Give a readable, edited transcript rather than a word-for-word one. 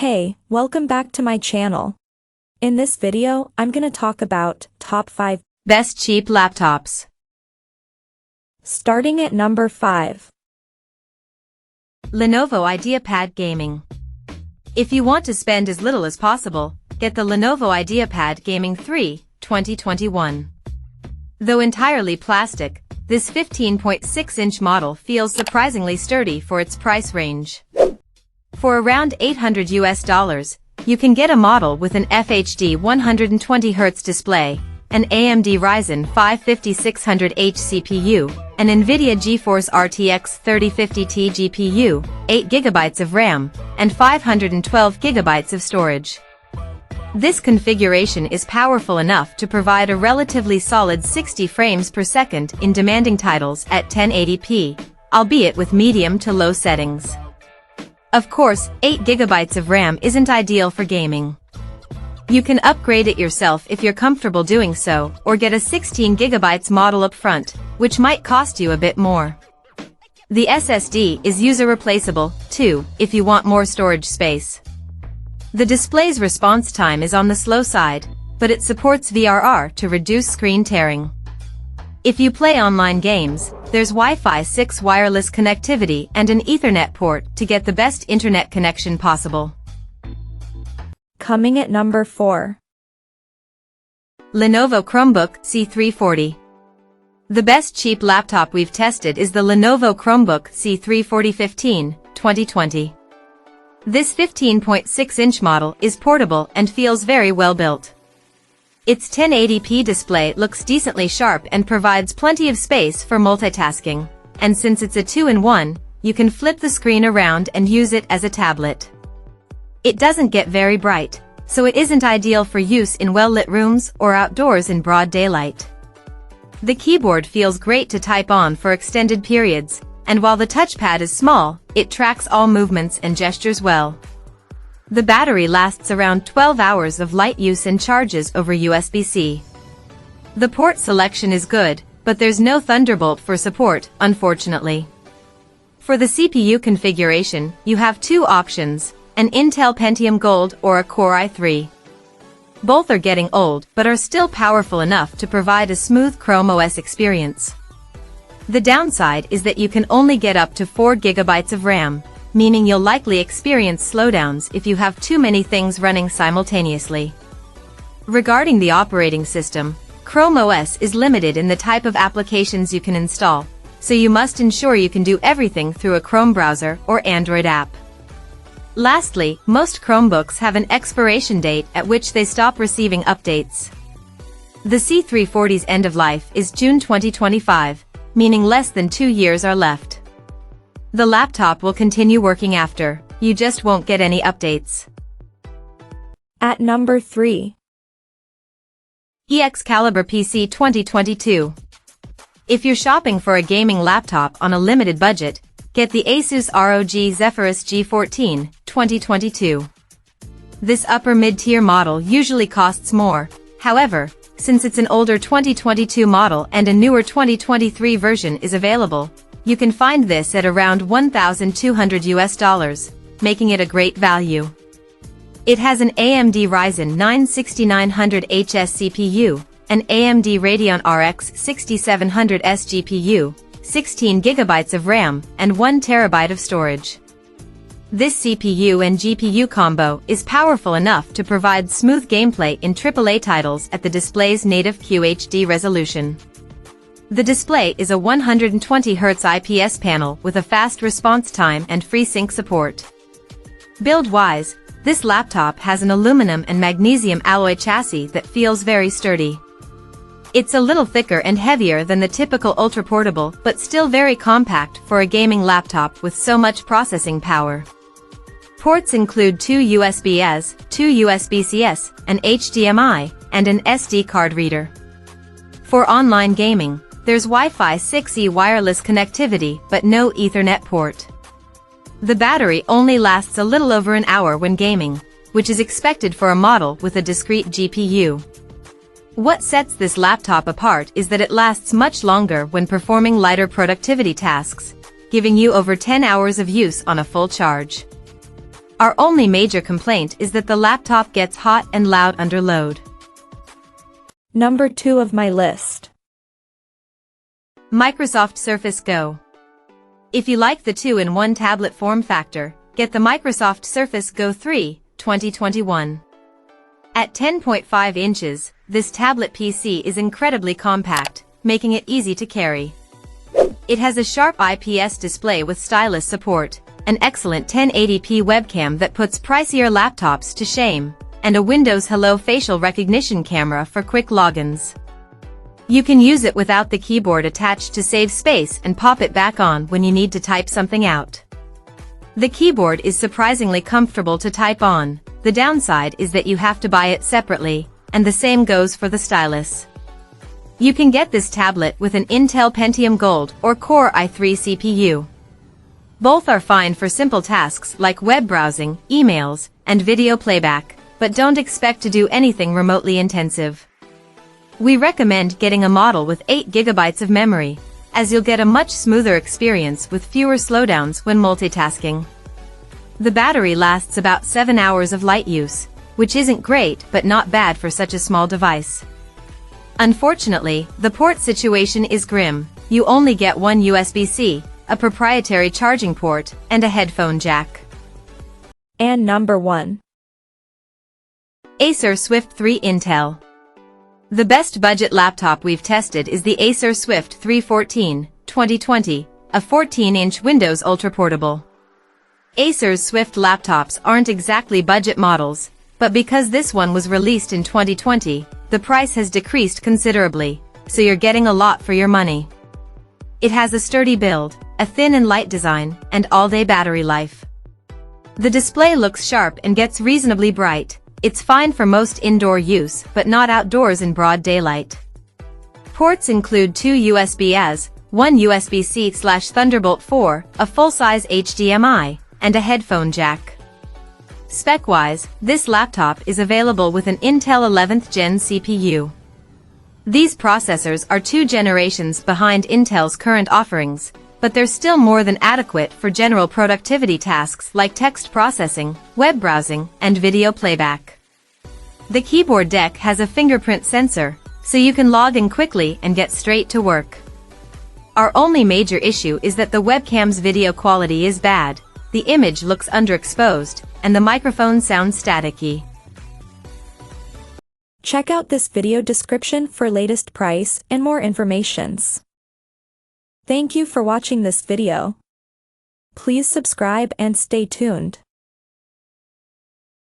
Hey, welcome back to my channel. In this video, I'm gonna talk about top 5 best cheap laptops. Starting at number 5. Lenovo IdeaPad Gaming. If you want to spend as little as possible, get the Lenovo IdeaPad Gaming 3, 2021. Though entirely plastic, this 15.6-inch model feels surprisingly sturdy for its price range. For around $800, you can get a model with an FHD 120Hz display, an AMD Ryzen 5 5600H CPU, an NVIDIA GeForce RTX 3050 Ti GPU, 8GB of RAM, and 512GB of storage. This configuration is powerful enough to provide a relatively solid 60 frames per second in demanding titles at 1080p, albeit with medium to low settings. Of course, 8GB of RAM isn't ideal for gaming. You can upgrade it yourself if you're comfortable doing so, or get a 16GB model up front, which might cost you a bit more. The SSD is user replaceable, too, if you want more storage space. The display's response time is on the slow side, but it supports VRR to reduce screen tearing. If you play online games, there's Wi-Fi 6 wireless connectivity and an Ethernet port to get the best internet connection possible. Coming at number 4. Lenovo Chromebook C340. The best cheap laptop we've tested is the Lenovo Chromebook C340 2020. This 15.6-inch model is portable and feels very well built. Its 1080p display looks decently sharp and provides plenty of space for multitasking, and since it's a 2-in-1, you can flip the screen around and use it as a tablet. It doesn't get very bright, so it isn't ideal for use in well-lit rooms or outdoors in broad daylight. The keyboard feels great to type on for extended periods, and while the touchpad is small, it tracks all movements and gestures well. The battery lasts around 12 hours of light use and charges over USB-C. The port selection is good, but there's no Thunderbolt for support, unfortunately. For the CPU configuration, you have two options, an Intel Pentium Gold or a Core i3. Both are getting old, but are still powerful enough to provide a smooth Chrome OS experience. The downside is that you can only get up to 4GB of RAM, meaning you'll likely experience slowdowns if you have too many things running simultaneously. Regarding the operating system, Chrome OS is limited in the type of applications you can install, so you must ensure you can do everything through a Chrome browser or Android app. Lastly, most Chromebooks have an expiration date at which they stop receiving updates. The C340's end of life is June 2025, meaning less than 2 years are left. The laptop will continue working after, you just won't get any updates. At number 3. EXCaliberPC 2022. If you're shopping for a gaming laptop on a limited budget, get the Asus ROG Zephyrus G14, 2022. This upper mid-tier model usually costs more, however, since it's an older 2022 model and a newer 2023 version is available, you can find this at around $1,200, making it a great value. It has an AMD Ryzen 9 6900HS CPU, an AMD Radeon RX 6700S GPU, 16GB of RAM, and 1TB of storage. This CPU and GPU combo is powerful enough to provide smooth gameplay in AAA titles at the display's native QHD resolution. The display is a 120Hz IPS panel with a fast response time and FreeSync support. Build-wise, this laptop has an aluminum and magnesium alloy chassis that feels very sturdy. It's a little thicker and heavier than the typical ultra-portable, but still very compact for a gaming laptop with so much processing power. Ports include 2 USB-As, 2 USB-Cs, an HDMI, and an SD card reader. For online gaming, there's Wi-Fi 6E wireless connectivity but no Ethernet port. The battery only lasts a little over an hour when gaming, which is expected for a model with a discrete GPU. What sets this laptop apart is that it lasts much longer when performing lighter productivity tasks, giving you over 10 hours of use on a full charge. Our only major complaint is that the laptop gets hot and loud under load. Number 2 of my list. Microsoft Surface Go. If you like the 2-in-1 tablet form factor, get the Microsoft Surface Go 3, 2021. At 10.5 inches, this tablet PC is incredibly compact, making it easy to carry. It has a sharp IPS display with stylus support, an excellent 1080p webcam that puts pricier laptops to shame, and a Windows Hello facial recognition camera for quick logins. You can use it without the keyboard attached to save space and pop it back on when you need to type something out. The keyboard is surprisingly comfortable to type on. The downside is that you have to buy it separately, and the same goes for the stylus. You can get this tablet with an Intel Pentium Gold or Core i3 CPU. Both are fine for simple tasks like web browsing, emails, and video playback, but don't expect to do anything remotely intensive. We recommend getting a model with 8 GB of memory, as you'll get a much smoother experience with fewer slowdowns when multitasking. The battery lasts about 7 hours of light use, which isn't great but not bad for such a small device. Unfortunately, the port situation is grim. You only get one USB-C, a proprietary charging port, and a headphone jack. And number 1. Acer Swift 3 Intel. The best budget laptop we've tested is the Acer Swift 314, 2020, a 14-inch Windows Ultra Portable. Acer's Swift laptops aren't exactly budget models, but because this one was released in 2020, the price has decreased considerably, so you're getting a lot for your money. It has a sturdy build, a thin and light design, and all-day battery life. The display looks sharp and gets reasonably bright. It's fine for most indoor use, but not outdoors in broad daylight. Ports include 2 USB-As, 1 USB-C/Thunderbolt 4, a full-size HDMI, and a headphone jack. Spec-wise, this laptop is available with an Intel 11th Gen CPU. These processors are 2 generations behind Intel's current offerings, but they're still more than adequate for general productivity tasks like text processing, web browsing, and video playback. The keyboard deck has a fingerprint sensor, so you can log in quickly and get straight to work. Our only major issue is that the webcam's video quality is bad, the image looks underexposed, and the microphone sounds staticky. Check out this video description for latest price and more informations. Thank you for watching this video. Please subscribe and stay tuned.